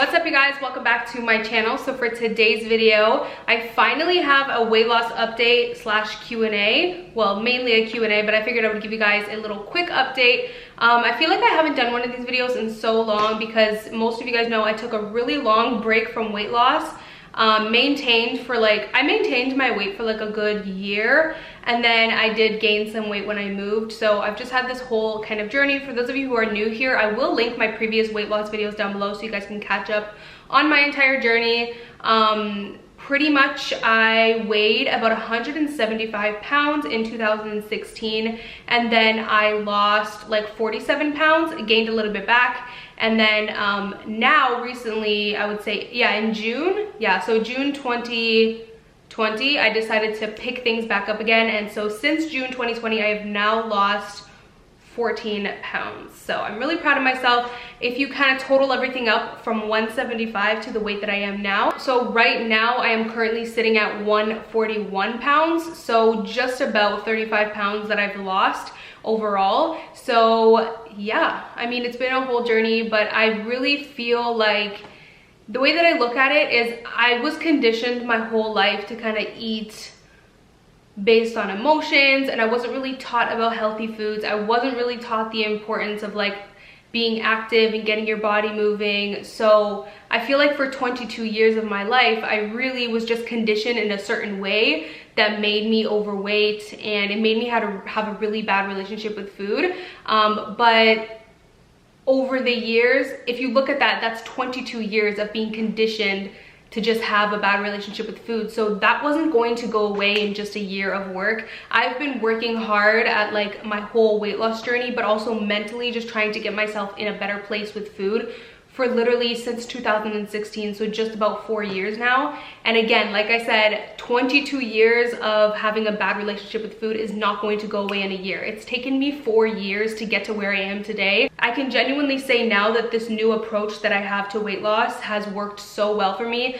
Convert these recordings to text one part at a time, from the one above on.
What's up, you guys? Welcome back to my channel. So for today's video, I finally have a weight loss update slash Q&A. Well, mainly a Q&A, but I figured I would give you guys a little quick update. I feel like I haven't done one of these videos in so long because most of you guys know I took a really long break from weight loss. I maintained my weight for like a good year, and then I did gain some weight when I moved. So I've just had this whole kind of journey. For those of you who are new here, I will link my previous weight loss videos down below so you guys can catch up on my entire journey. Pretty much I weighed about 175 pounds in 2016, and then I lost like 47 pounds, gained a little bit back. And then now recently, I would say, in June, June 2020, I decided to pick things back up again. And so since June 2020, I have now lost 14 pounds. So I'm really proud of myself. If you kind of total everything up from 175 to the weight that I am now. So right now I am currently sitting at 141 pounds. So just about 35 pounds that I've lost overall. So yeah, I mean, it's been a whole journey, but I really feel like the way that I look at it is I was conditioned my whole life to kind of eat based on emotions, and I wasn't really taught about healthy foods. I wasn't really taught the importance of like being active and getting your body moving. So I feel like for 22 years of my life, I really was just conditioned in a certain way that made me overweight, and it made me have a really bad relationship with food. But over the years, if you look at that, that's 22 years of being conditioned to just have a bad relationship with food. So that wasn't going to go away in just a year of work. I've been working hard at like my whole weight loss journey, but also mentally just trying to get myself in a better place with food for literally since 2016, so just about 4 years now. And again, like I said, 22 years of having a bad relationship with food is not going to go away in a year. It's taken me 4 years to get to where I am today. I can genuinely say now that this new approach that I have to weight loss has worked so well for me.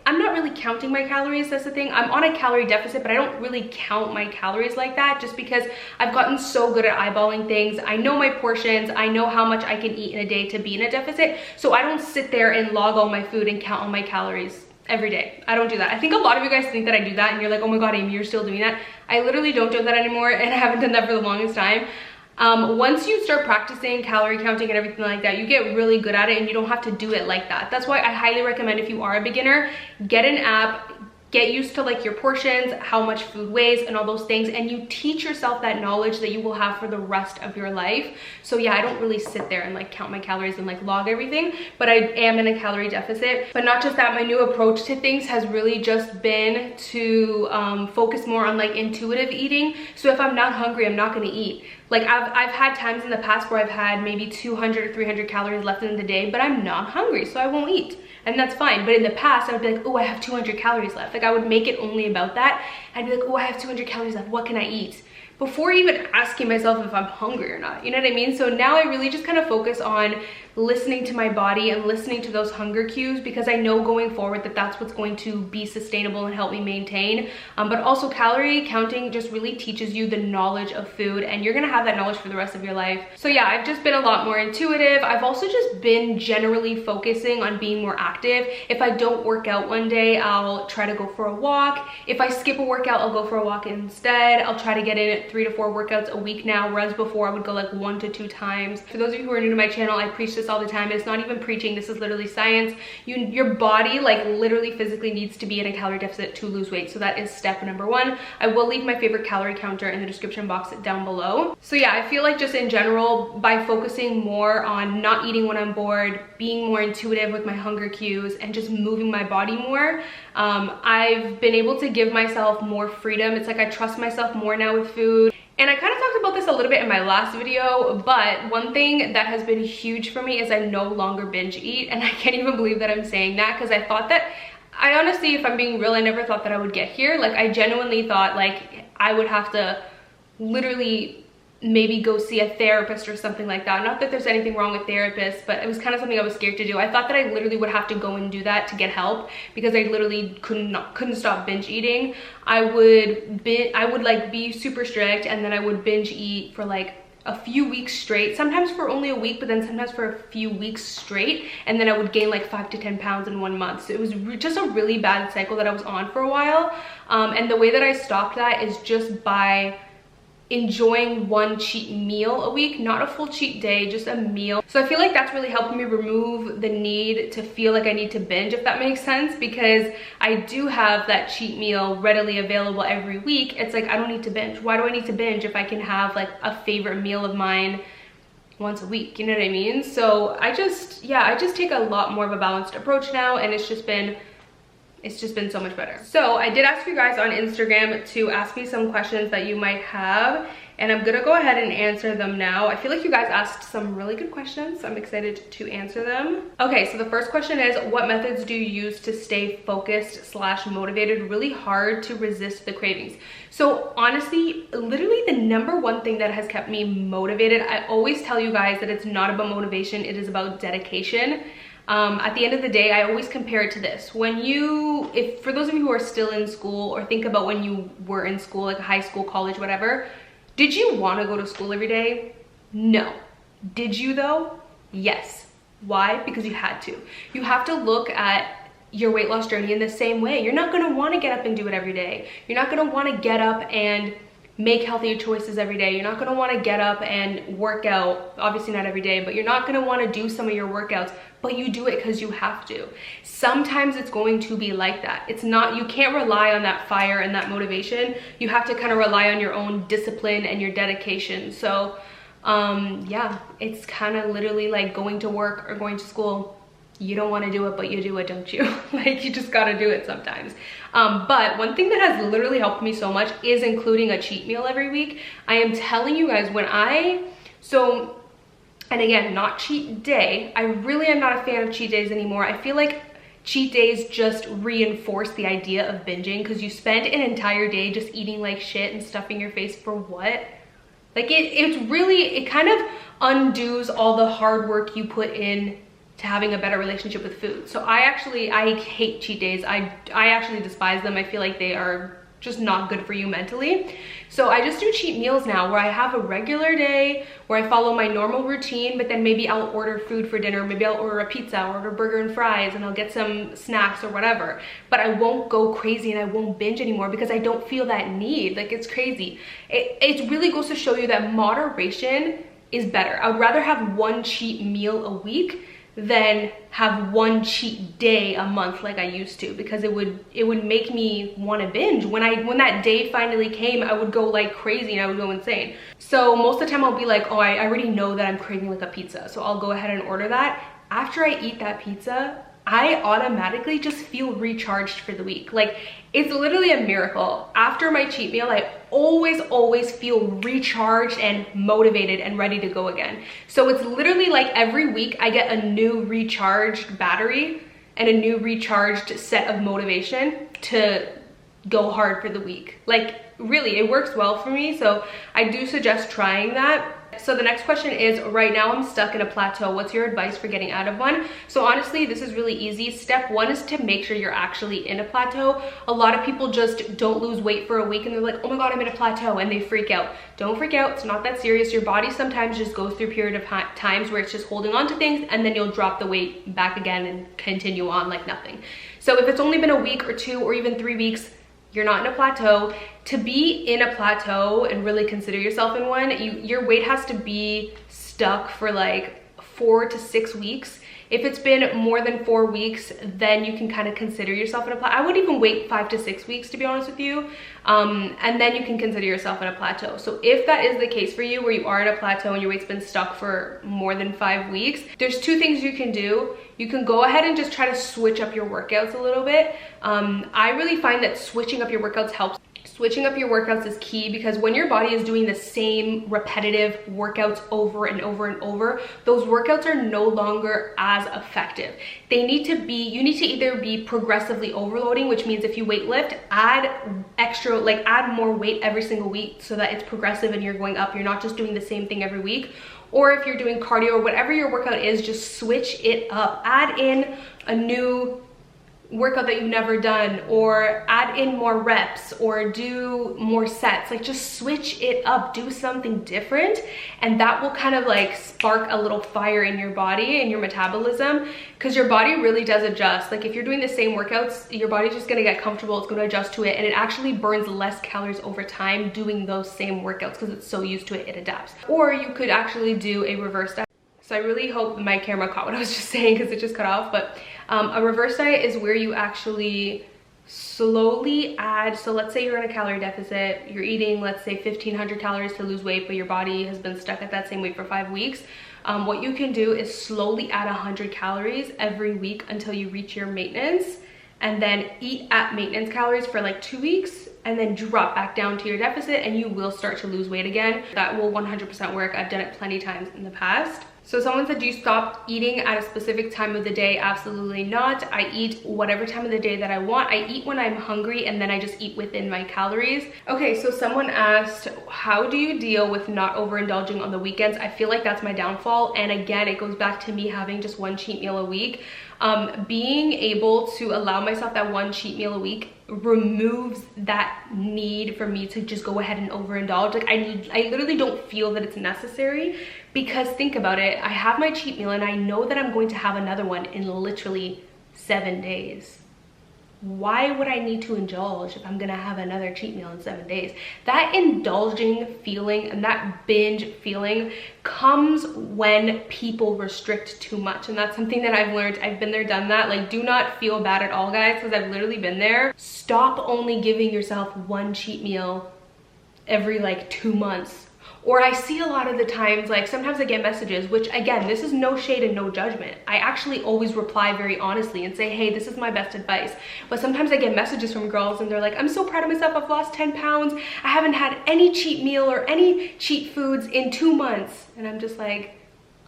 I'm not really counting my calories, that's the thing. I'm on a calorie deficit, but I don't really count my calories like that just because I've gotten so good at eyeballing things. I know my portions, I know how much I can eat in a day to be in a deficit, so I don't sit there and log all my food and count all my calories every day. I don't do that. I think a lot of you guys think that I do that and you're like, oh my god, Amy, you're still doing that. I literally don't do that anymore, and I haven't done that for the longest time. Once you start practicing calorie counting and everything like that, you get really good at it and you don't have to do it like that. That's why I highly recommend, if you are a beginner, get an app, get used to like your portions, how much food weighs and all those things, and you teach yourself that knowledge that you will have for the rest of your life. So yeah, I don't really sit there and like count my calories and like log everything, but I am in a calorie deficit. But not just that, my new approach to things has really just been to focus more on like intuitive eating. So if I'm not hungry, I'm not gonna eat. Like I've had times in the past where I've had maybe 200 or 300 calories left in the day, but I'm not hungry, so I won't eat. And that's fine. But in the past, I would be like, oh, I have 200 calories left. Like I would make it only about that. I'd be like, oh, I have 200 calories left. What can I eat? Before even asking myself if I'm hungry or not, you know what I mean? So now I really just kind of focus on listening to my body and listening to those hunger cues, because I know going forward that that's what's going to be sustainable and help me maintain. But also calorie counting just really teaches you the knowledge of food, and you're gonna have that knowledge for the rest of your life. So yeah, I've just been a lot more intuitive. I've also just been generally focusing on being more active. If I don't work out one day, I'll try to go for a walk. If I skip a workout, I'll go for a walk instead. I'll try to get in 3 to 4 workouts a week now, whereas before I would go like 1 to 2 times. For those of you who are new to my channel, I preach this all the time. It's not even preaching, this is literally science. Your body like literally physically needs to be in a calorie deficit to lose weight. So that is step number 1. I will leave my favorite calorie counter in the description box down below. So yeah, I feel like just in general, by focusing more on not eating when I'm bored, being more intuitive with my hunger cues, and just moving my body more, I've been able to give myself more freedom. It's like I trust myself more now with food. And I kind of talked about this a little bit in my last video, but one thing that has been huge for me is I no longer binge eat. And I can't even believe that I'm saying that, because I honestly, if I'm being real, I never thought that I would get here. Like I genuinely thought like I would have to literally maybe go see a therapist or something like that. Not that there's anything wrong with therapists, but it was kind of something I was scared to do. I thought that I literally would have to go and do that to get help, because I literally couldn't stop binge eating. I would like be super strict, and then I would binge eat for like a few weeks straight, sometimes for only a week, but then sometimes for a few weeks straight, and then I would gain like 5 to 10 pounds in 1 month. So it was just a really bad cycle that I was on for a while. And the way that I stopped that is just by enjoying one cheat meal a week, not a full cheat day, just a meal. So I feel like that's really helping me remove the need to feel like I need to binge, if that makes sense, because I do have that cheat meal readily available every week. It's like, I don't need to binge. Why do I need to binge if I can have like a favorite meal of mine once a week? You know what I mean? So I just take a lot more of a balanced approach now, and it's just been so much better. So I did ask you guys on Instagram to ask me some questions that you might have, and I'm gonna go ahead and answer them now. I feel like you guys asked some really good questions, so I'm excited to answer them. Okay, so the first question is, what methods do you use to stay focused / motivated really hard to resist the cravings? So honestly, literally the -- thing that has kept me motivated, I always tell you guys that it's not about motivation, it is about dedication. At the end of the day, I always compare it to this. If for those of you who are still in school, or think about when you were in school, like high school, college, whatever, did you want to go to school every day? No. Did you though? Yes. Why? Because you had to. You have to look at your weight loss journey in the same way. You're not going to want to get up and do it every day. You're not going to want to get up and make healthier choices every day. You're not going to want to get up and work out, obviously not every day, but you're not going to want to do some of your workouts, but you do it because you have to. Sometimes it's going to be like that. You can't rely on that fire and that motivation. You have to kind of rely on your own discipline and your dedication. So yeah, it's kind of literally like going to work or going to school. You don't want to do it, but you do it, don't you? Like, you just got to do it sometimes. But one thing that has literally helped me so much is including a cheat meal every week. I am telling you guys, and again, not cheat day. I really am not a fan of cheat days anymore. I feel like cheat days just reinforce the idea of binging, because you spend an entire day just eating like shit and stuffing your face for what? Like, it kind of undoes all the hard work you put in to having a better relationship with food. So I hate cheat days. I actually despise them. I feel like they are just not good for you mentally. So I just do cheat meals now, where I have a regular day where I follow my normal routine, but then maybe I'll order food for dinner. Maybe I'll order a pizza, I'll order a burger and fries, and I'll get some snacks or whatever. But I won't go crazy and I won't binge anymore, because I don't feel that need. Like, it's crazy. It really goes to show you that moderation is better. I would rather have one cheat meal a week than have one cheat day a month like I used to, because it would make me want to binge. When that day finally came, I would go like crazy and I would go insane. So most of the time I'll be like, oh, I already know that I'm craving like a pizza, so I'll go ahead and order that. After I eat that pizza, I automatically just feel recharged for the week. Like, it's literally a miracle. After my cheat meal, I always feel recharged and motivated and ready to go again. So it's literally like every week I get a new recharged battery and a new recharged set of motivation to go hard for the week. Like, really, it works well for me. So I do suggest trying that. So the next question is, right now I'm stuck in a plateau. What's your advice for getting out of one? So honestly, this is really easy. Step one is to make sure you're actually in a plateau. A lot of people just don't lose weight for a week and they're like, oh my God, I'm in a plateau, and they freak out. Don't freak out, it's not that serious. Your body sometimes just goes through a period of times where it's just holding on to things, and then you'll drop the weight back again and continue on like nothing. So if it's only been a week or 2 or even 3 weeks, you're not in a plateau. To be in a plateau and really consider yourself in one, your weight has to be stuck for like 4 to 6 weeks. If it's been more than 4 weeks, then you can kind of consider yourself in a plateau. I would even wait 5 to 6 weeks, to be honest with you. And then you can consider yourself in a plateau. So if that is the case for you, where you are in a plateau and your weight's been stuck for more than 5 weeks, there's 2 things you can do. You can go ahead and just try to switch up your workouts a little bit. I really find that switching up your workouts helps. Switching up your workouts is key, because when your body is doing the same repetitive workouts over and over and over, those workouts are no longer as effective. You need to either be progressively overloading, which means if you weight lift, add more weight every single week so that it's progressive and you're going up. You're not just doing the same thing every week. Or if you're doing cardio or whatever your workout is, just switch it up. Add in a new workout that you've never done, or add in more reps, or do more sets. Like, just switch it up, do something different, and that will kind of like spark a little fire in your body and your metabolism, because your body really does adjust. Like, if you're doing the same workouts, your body's just gonna get comfortable, it's gonna adjust to it, and it actually burns less calories over time doing those same workouts because it's so used to it, it adapts. Or you could actually do a reverse diet. So I really hope my camera caught what I was just saying, because it just cut off. But a reverse diet is where you actually slowly add. So let's say you're in a calorie deficit, you're eating, let's say 1,500 calories to lose weight, but your body has been stuck at that same weight for 5 weeks. What you can do is slowly add 100 calories every week until you reach your maintenance, and then eat at maintenance calories for like 2 weeks, and then drop back down to your deficit, and you will start to lose weight again. That will 100% work. I've done it plenty of times in the past. So someone said, do you stop eating at a specific time of the day? Absolutely not. I eat whatever time of the day that I want. I eat when I'm hungry, and then I just eat within my calories. Okay, so someone asked, how do you deal with not overindulging on the weekends? I feel like that's my downfall. And again, it goes back to me having just one cheat meal a week. Being able to allow myself that one cheat meal a week removes that need for me to just go ahead and overindulge. Like, I literally don't feel that it's necessary, because think about it, I have my cheat meal and I know that I'm going to have another one in literally 7 days. Why would I need to indulge if I'm gonna have another cheat meal in 7 days? That indulging feeling and that binge feeling comes when people restrict too much. And that's something that I've learned. I've been there, done that. Like, do not feel bad at all, guys, because I've literally been there. Stop only giving yourself one cheat meal every like 2 months. Or I see a lot of the times, like sometimes I get messages, which again, this is no shade and no judgment. I actually always reply very honestly and say, hey, this is my best advice. But sometimes I get messages from girls and they're like, I'm so proud of myself, I've lost 10 pounds. I haven't had any cheat meal or any cheat foods in 2 months. And I'm just like,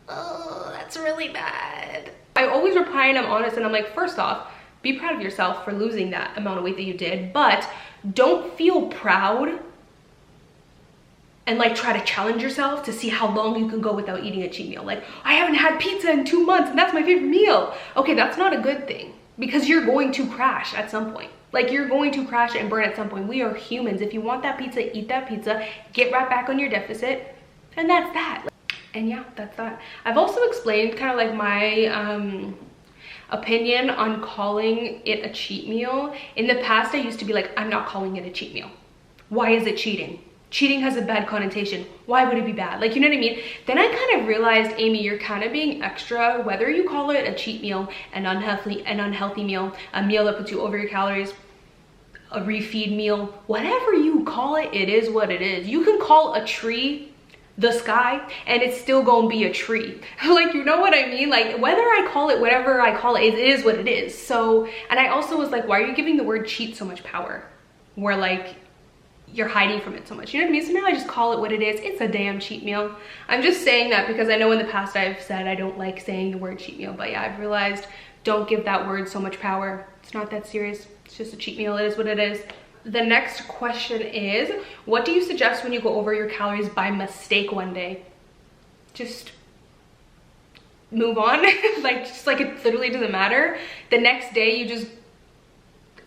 oh, that's really bad. I always reply and I'm honest and I'm like, first off, be proud of yourself for losing that amount of weight that you did, but don't feel proud and like try to challenge yourself to see how long you can go without eating a cheat meal. Like, I haven't had pizza in 2 months and that's my favorite meal. Okay, that's not a good thing, because you're going to crash at some point. Like, you're going to crash and burn at some point. We are humans. If you want that pizza, eat that pizza, get right back on your deficit, and that's that. And yeah, that's that. I've also explained kind of like my opinion on calling it a cheat meal. In the past, I used to be like, I'm not calling it a cheat meal. Why is it cheating? Cheating has a bad connotation. Why would it be bad? Like, you know what I mean? Then I kind of realized, Amy, you're kind of being extra, whether you call it a cheat meal, an unhealthy meal, a meal that puts you over your calories, a refeed meal, whatever you call it, it is what it is. You can call a tree the sky and it's still gonna be a tree. Like, you know what I mean? Like, whether I call it whatever I call it, it is what it is. So, and I also was like, why are you giving the word cheat so much power? Where like, you're hiding from it so much, you know what I mean? So now I just call it what it is. It's a damn cheat meal. I'm just saying that because I know in the past I've said I don't like saying the word cheat meal, but yeah, I've realized, don't give that word so much power. It's not that serious. It's just a cheat meal. It is what it is. The next question is, what do you suggest when you go over your calories by mistake one day? Just move on. Just like it literally doesn't matter. The next day you just,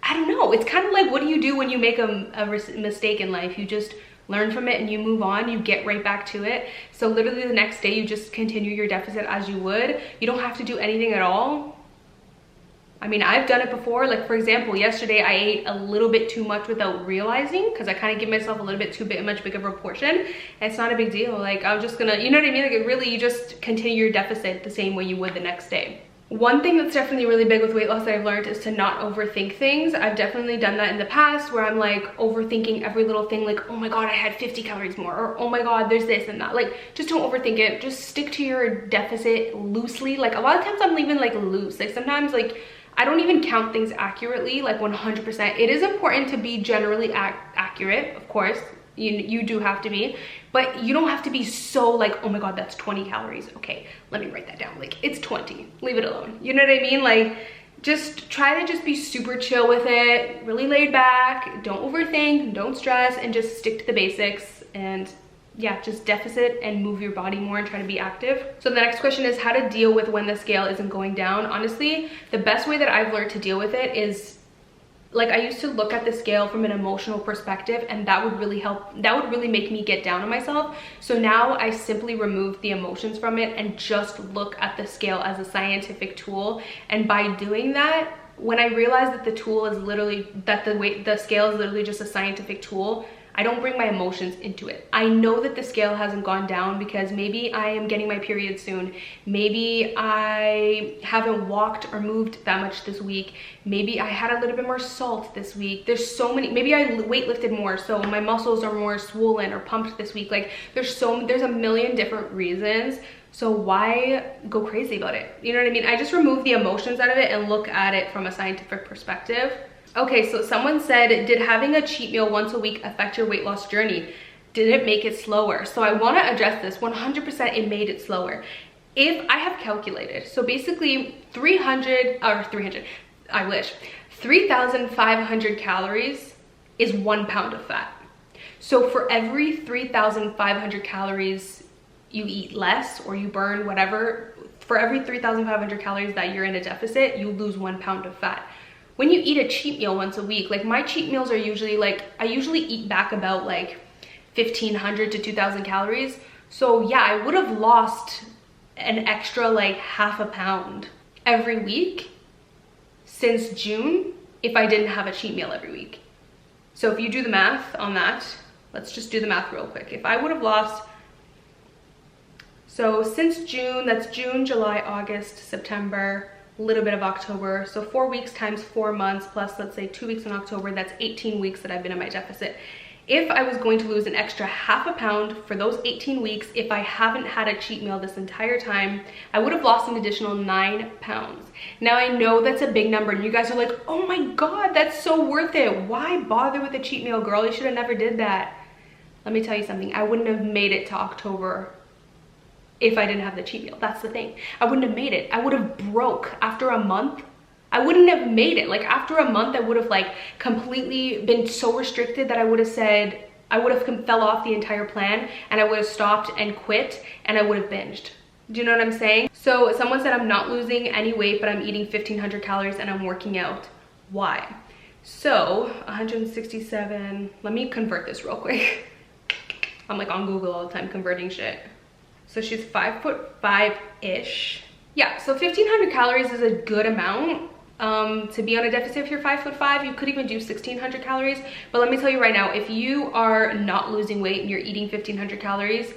I don't know. It's kind of like, what do you do when you make a mistake in life? You just learn from it and you move on. You get right back to it. So literally the next day you just continue your deficit as you would. You don't have to do anything at all. I mean, I've done it before. Like, for example, yesterday I ate a little bit too much without realizing, because I kind of give myself a little bit too much big of a portion. And it's not a big deal. Like, I'm just gonna, you know what I mean? Like, it really, you just continue your deficit the same way you would the next day. One thing that's definitely really big with weight loss that I've learned is to not overthink things. I've definitely done that in the past, where I'm like overthinking every little thing, like, oh my god, I had 50 calories more, or oh my god, there's this and that. Like, just don't overthink it. Just stick to your deficit loosely. Like, a lot of times I'm leaving like loose. Like, sometimes like I don't even count things accurately, like 100%. It is important to be generally accurate, of course. You do have to be, but you don't have to be so like, oh my god, that's 20 calories. Okay, let me write that down. Like, it's 20, leave it alone. You know what I mean? Like, just try to just be super chill with it, really laid back, don't overthink, don't stress, and just stick to the basics, and yeah, just deficit and move your body more and try to be active. So the next question is how to deal with when the scale isn't going down. Honestly, the best way that I've learned to deal with it is, like, I used to look at the scale from an emotional perspective, and that would really help. That would really make me get down on myself. So now I simply remove the emotions from it and just look at the scale as a scientific tool. And by doing that, when I realize that the tool is literally, that the scale is literally just a scientific tool, I don't bring my emotions into it. I know that the scale hasn't gone down because maybe I am getting my period soon. Maybe I haven't walked or moved that much this week. Maybe I had a little bit more salt this week. There's so many, maybe I weightlifted more, so my muscles are more swollen or pumped this week. Like there's a million different reasons. So why go crazy about it? You know what I mean? I just remove the emotions out of it and look at it from a scientific perspective. Okay, so someone said, did having a cheat meal once a week affect your weight loss journey? Did it make it slower? So I want to address this. 100% it made it slower. If I have calculated, so basically 3,500 calories is 1 pound of fat. So for every 3,500 calories you eat less or you burn whatever, for every 3,500 calories that you're in a deficit, you lose 1 pound of fat. When you eat a cheat meal once a week, like my cheat meals are usually like, I usually eat back about like 1,500 to 2,000 calories. So yeah, I would have lost an extra like half a pound every week since June if I didn't have a cheat meal every week. So if you do the math on that, let's just do the math real quick. If I would have lost, so since June, that's June, July, August, September, little bit of October, so 4 weeks times 4 months plus let's say 2 weeks in October, that's 18 weeks that I've been in my deficit. If I was going to lose an extra half a pound for those 18 weeks, if I haven't had a cheat meal this entire time, I would have lost an additional 9 pounds. Now I know that's a big number and you guys are like, oh my god, that's so worth it. Why bother with a cheat meal, girl? You should have never did that. Let me tell you something, I wouldn't have made it to October if I didn't have the cheat meal. That's the thing. I wouldn't have made it. I would have broke after a month. I wouldn't have made it. Like after a month, I would have like completely been so restricted that I would have said, I would have fell off the entire plan and I would have stopped and quit and I would have binged. Do you know what I'm saying? So someone said I'm not losing any weight, but I'm eating 1,500 calories and I'm working out. Why? So 167, let me convert this real quick. I'm like on Google all the time converting shit. So she's 5'5"-ish. Yeah, so 1,500 calories is a good amount to be on a deficit. If you're 5'5", you could even do 1,600 calories. But let me tell you right now, if you are not losing weight and you're eating 1,500 calories,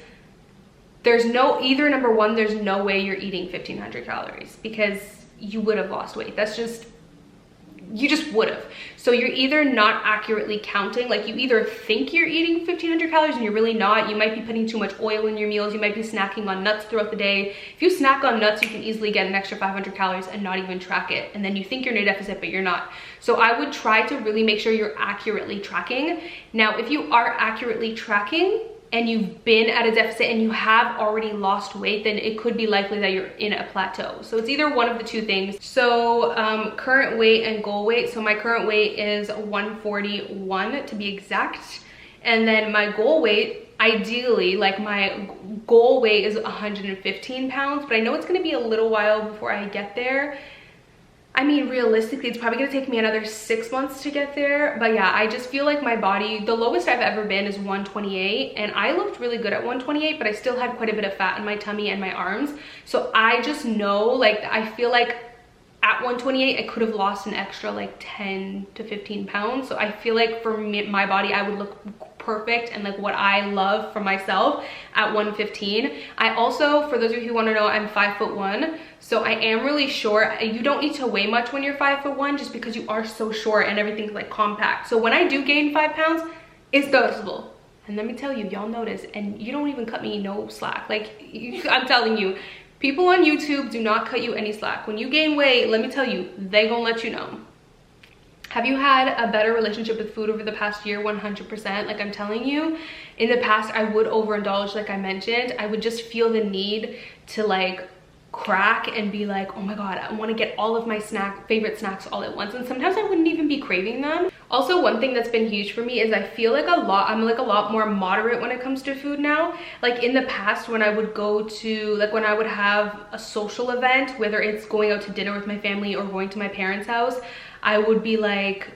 there's no, either number one, there's no way you're eating 1,500 calories because you would have lost weight. That's just, you just would have. So you're either not accurately counting, like you either think you're eating 1,500 calories and you're really not. You might be putting too much oil in your meals. You might be snacking on nuts throughout the day. If you snack on nuts, you can easily get an extra 500 calories and not even track it. And then you think you're in a deficit, but you're not. So I would try to really make sure you're accurately tracking. Now, if you are accurately tracking, and you've been at a deficit and you have already lost weight, then it could be likely that you're in a plateau. So it's either one of the two things. So current weight and goal weight. So my current weight is 141 to be exact. And then my goal weight, ideally, like my goal weight is 115 pounds, but I know it's gonna be a little while before I get there. I mean, realistically, it's probably gonna take me another 6 months to get there. But yeah, I just feel like my body, the lowest I've ever been is 128. And I looked really good at 128, but I still had quite a bit of fat in my tummy and my arms. So I just know, like, I feel like at 128, I could have lost an extra like 10 to 15 pounds. So I feel like for me, my body, I would look perfect and like what I love for myself at 115. I also, for those of you who want to know, I'm 5'1", so I am really short. You don't need to weigh much when you're 5'1", just because you are so short and everything's like compact. So when I do gain 5 pounds, it's noticeable. And let me tell you, y'all notice, and you don't even cut me no slack. Like, I'm telling you, people on YouTube do not cut you any slack. When you gain weight, let me tell you, they gonna let you know. Have you had a better relationship with food over the past year? 100%. Like I'm telling you, in the past, I would overindulge, like I mentioned. I would just feel the need to like crack and be like, oh my god, I want to get all of my favorite snacks all at once, and sometimes I wouldn't even be craving them. Also, one thing that's been huge for me is I feel like I'm like a lot more moderate when it comes to food now. Like in the past, when I would go to, like when I would have a social event, whether it's going out to dinner with my family or going to my parents' house, I would be like,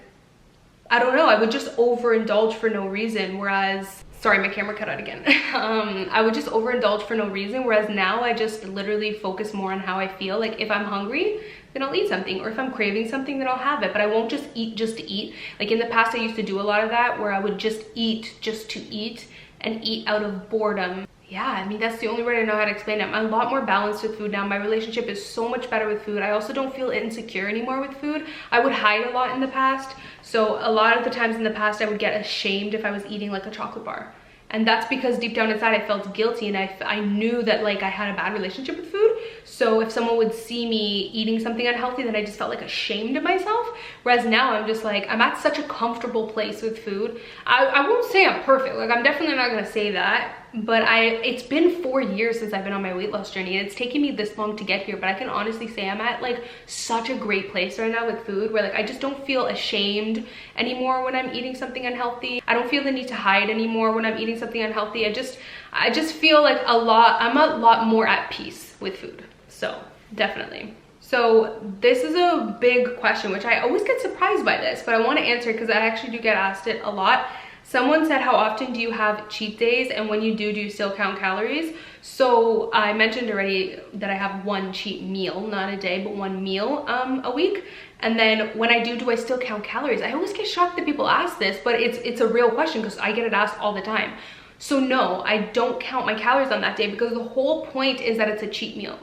I don't know, I would just overindulge for no reason. Whereas, sorry, my camera cut out again. I would just overindulge for no reason, whereas now I just literally focus more on how I feel. Like if I'm hungry, then I'll eat something, or if I'm craving something, then I'll have it. But I won't just eat just to eat. Like in the past, I used to do a lot of that, where I would just eat just to eat and eat out of boredom. Yeah, I mean, that's the only word I know how to explain it. I'm a lot more balanced with food now. My relationship is so much better with food. I also don't feel insecure anymore with food. I would hide a lot in the past. So a lot of the times in the past, I would get ashamed if I was eating like a chocolate bar. And that's because deep down inside I felt guilty, and I knew that like I had a bad relationship with food. So if someone would see me eating something unhealthy, then I just felt like ashamed of myself. Whereas now I'm just like, I'm at such a comfortable place with food. I won't say I'm perfect, like I'm definitely not gonna say that, but it's been 4 years since I've been on my weight loss journey, and it's taken me this long to get here. But I can honestly say I'm at like such a great place right now with food, where like I just don't feel ashamed anymore when I'm eating something unhealthy. I don't feel the need to hide anymore when I'm eating something unhealthy. I just feel like I'm a lot more at peace with food. So definitely. So this is a big question, which I always get surprised by this, but I want to answer because I actually do get asked it a lot. Someone said, how often do you have cheat days, and when you do you still count calories? So I mentioned already that I have one cheat meal, not a day, but one meal a week. And then when I do I still count calories? I always get shocked that people ask this, but it's a real question because I get it asked all the time. So no, I don't count my calories on that day, because the whole point is that it's a cheat meal.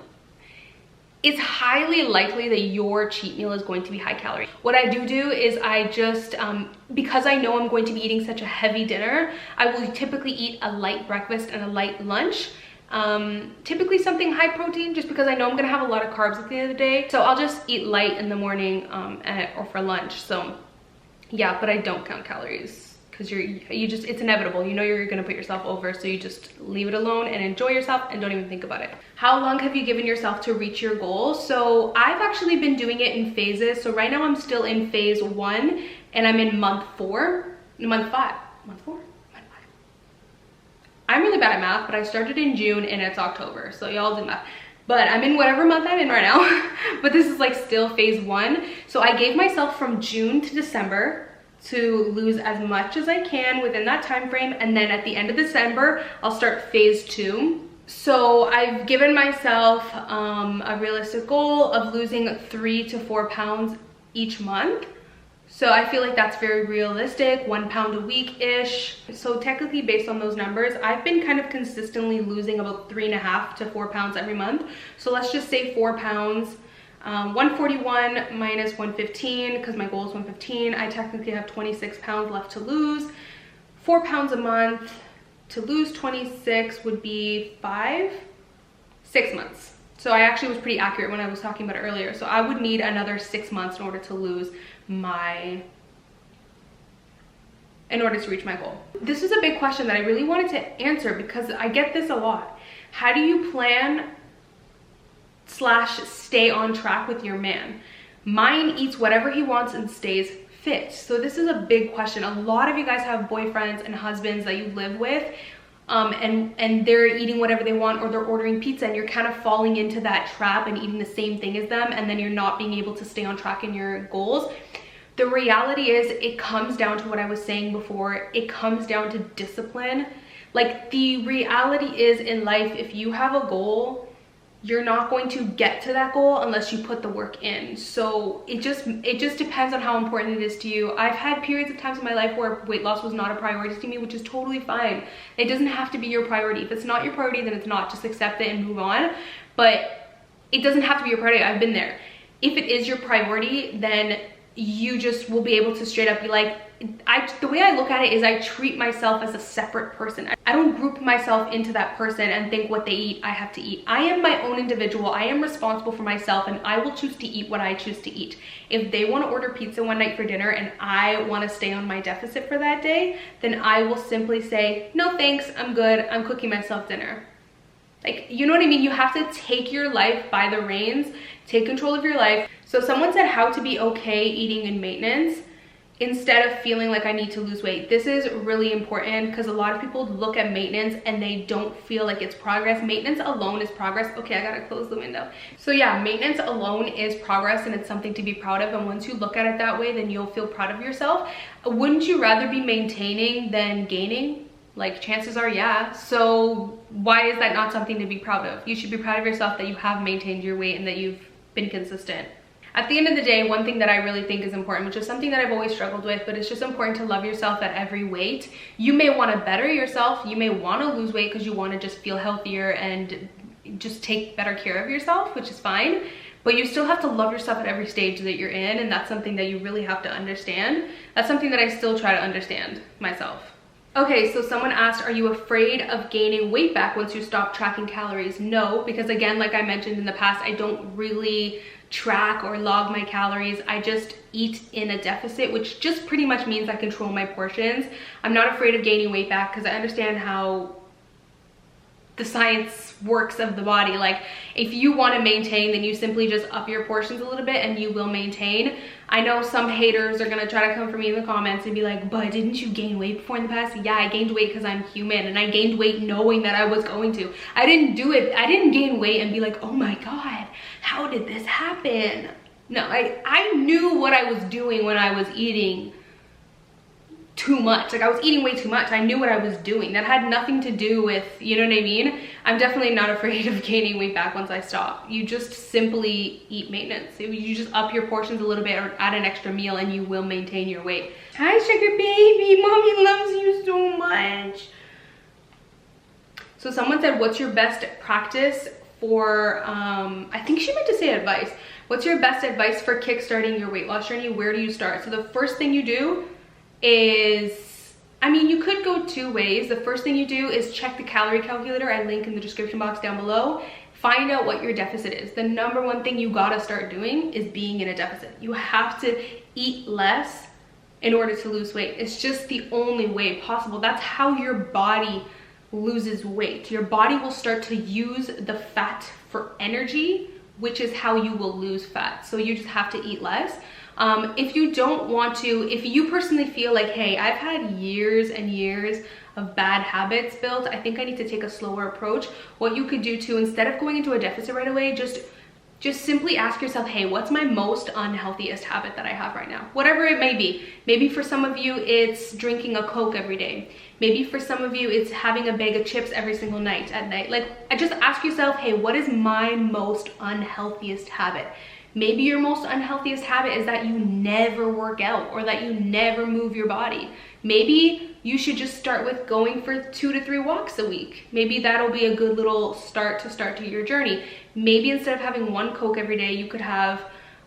It's highly likely that your cheat meal is going to be high calorie. What I do is I just, because I know I'm going to be eating such a heavy dinner, I will typically eat a light breakfast and a light lunch. Typically something high protein, just because I know I'm gonna have a lot of carbs at the end of the day. So I'll just eat light in the morning or for lunch. So yeah, but I don't count calories. Because it's inevitable. You know you're gonna put yourself over, so you just leave it alone and enjoy yourself and don't even think about it. How long have you given yourself to reach your goal? So I've actually been doing it in phases. So right now I'm still in phase 1, and I'm in month 4, month 5, month 4, month 5. I'm really bad at math, but I started in June and it's October, so y'all do math. But I'm in whatever month I'm in right now. But this is like still phase 1. So I gave myself from June to December to lose as much as I can within that time frame, and then at the end of December I'll start phase 2. So I've given myself a realistic goal of losing 3 to 4 pounds each month. So I feel like that's very realistic, 1 pound a week-ish. So technically, based on those numbers, I've been kind of consistently losing about 3.5 to 4 pounds every month. So let's just say 4 pounds. 141 minus 115, because my goal is 115. I technically have 26 pounds left to lose. 4 pounds a month. To lose 26 would be 6 months. So I actually was pretty accurate when I was talking about it earlier. So I would need another 6 months in order to lose in order to reach my goal. This is a big question that I really wanted to answer, because I get this a lot. How do you plan / stay on track with your man? Mine eats whatever he wants and stays fit. So this is a big question. A lot of you guys have boyfriends and husbands that you live with, and they're eating whatever they want, or they're ordering pizza, and you're kind of falling into that trap and eating the same thing as them, and then you're not being able to stay on track in your goals. The reality is, it comes down to what I was saying before. It comes down to discipline. Like, the reality is, in life, if you have a goal, you're not going to get to that goal unless you put the work in. So it just depends on how important it is to you. I've had periods of times in my life where weight loss was not a priority to me, which is totally fine. It doesn't have to be your priority. If it's not your priority, then it's not. Just accept it and move on. But it doesn't have to be your priority. I've been there. If it is your priority, then you just will be able to straight up be like, the way I look at it is I treat myself as a separate person. I don't group myself into that person and think what they eat, I have to eat. I am my own individual. I am responsible for myself, and I will choose to eat what I choose to eat. If they want to order pizza one night for dinner and I want to stay on my deficit for that day, then I will simply say, no thanks, I'm good, I'm cooking myself dinner. Like, you know what I mean? You have to take your life by the reins, take control of your life. So someone said how to be okay eating in maintenance instead of feeling like I need to lose weight. This is really important because a lot of people look at maintenance and they don't feel like it's progress. Maintenance alone is progress. Okay, I gotta close the window. So yeah, maintenance alone is progress and it's something to be proud of. And once you look at it that way, then you'll feel proud of yourself. Wouldn't you rather be maintaining than gaining? Like, chances are, yeah. So why is that not something to be proud of? You should be proud of yourself that you have maintained your weight and that you've been consistent. At the end of the day, one thing that I really think is important, which is something that I've always struggled with, but it's just important to love yourself at every weight. You may want to better yourself. You may want to lose weight because you want to just feel healthier and just take better care of yourself, which is fine. But you still have to love yourself at every stage that you're in, and that's something that you really have to understand. That's something that I still try to understand myself. Okay, so someone asked, are you afraid of gaining weight back once you stop tracking calories? No, because again, like I mentioned in the past, I don't really track or log my calories. I just eat in a deficit, which just pretty much means I control my portions. I'm not afraid of gaining weight back because I understand how the science works of the body. Like, if you want to maintain, then you simply just up your portions a little bit and you will maintain. I know some haters are gonna try to come for me in the comments and be like, but didn't you gain weight before in the past? Yeah, I gained weight because I'm human, and I gained weight knowing that I was going to. I didn't do it. I didn't gain weight and be like, oh my God, how did this happen? No, I knew what I was doing when I was eating too much. Like, I was eating way too much. I knew what I was doing. That had nothing to do with, you know what I mean? I'm definitely not afraid of gaining weight back once I stop. You just simply eat maintenance. You just up your portions a little bit or add an extra meal and you will maintain your weight. Hi, sugar baby. Mommy loves you so much. So someone said, what's your best practice for, I think she meant to say advice. What's your best advice for kickstarting your weight loss journey? Where do you start? So the first thing you do is, I mean, you could go two ways. The first thing you do is check the calorie calculator. I link in the description box down below. Find out what your deficit is. The number one thing you gotta start doing is being in a deficit. You have to eat less in order to lose weight. It's just the only way possible. That's how your body loses weight. Your body will start to use the fat for energy, which is how you will lose fat. So you just have to eat less. If you don't want to, if you personally feel like, hey, I've had years and years of bad habits built, I think I need to take a slower approach. What you could do too, instead of going into a deficit right away, just simply ask yourself, hey, what's my most unhealthiest habit that I have right now? Whatever it may be. Maybe for some of you, it's drinking a Coke every day. Maybe for some of you, it's having a bag of chips every single night at night. Like, just ask yourself, hey, what is my most unhealthiest habit? Maybe your most unhealthiest habit is that you never work out or that you never move your body. Maybe you should just start with going for 2 to 3 walks a week. Maybe that'll be a good little start to your journey. Maybe instead of having 1 Coke every day, you could have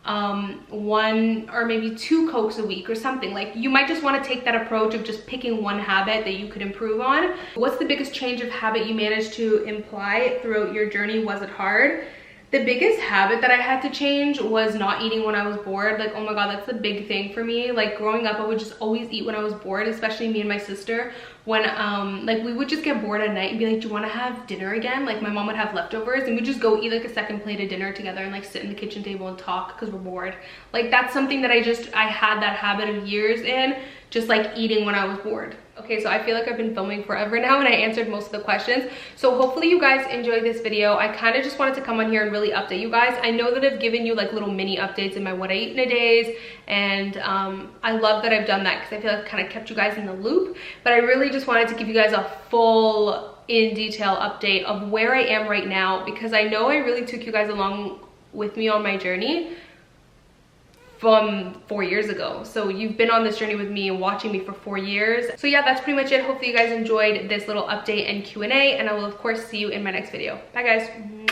1 or maybe 2 Cokes a week or something. Like, you might just want to take that approach of just picking one habit that you could improve on. What's the biggest change of habit you managed to imply throughout your journey? Was it hard? The biggest habit that I had to change was not eating when I was bored. Like, oh my God, that's the big thing for me. Like, growing up, I would just always eat when I was bored, especially me and my sister. When, like, we would just get bored at night and be like, do you want to have dinner again? Like, my mom would have leftovers and we'd just go eat like a second plate of dinner together and like sit in the kitchen table and talk because we're bored. Like, that's something that I had that habit of years in, just like eating when I was bored. Okay, so I feel like I've been filming forever now and I answered most of the questions. So hopefully you guys enjoyed this video. I kind of just wanted to come on here and really update you guys. I know that I've given you like little mini updates in my what I eat in a days, and I love that I've done that because I feel like I kind of kept you guys in the loop. But I really just wanted to give you guys a full in detail update of where I am right now, because I know I really took you guys along with me on my journey from 4 years ago. So you've been on this journey with me and watching me for 4 years. So yeah, that's pretty much it. Hopefully you guys enjoyed this little update and Q&A, and I will of course see you in my next video. Bye guys.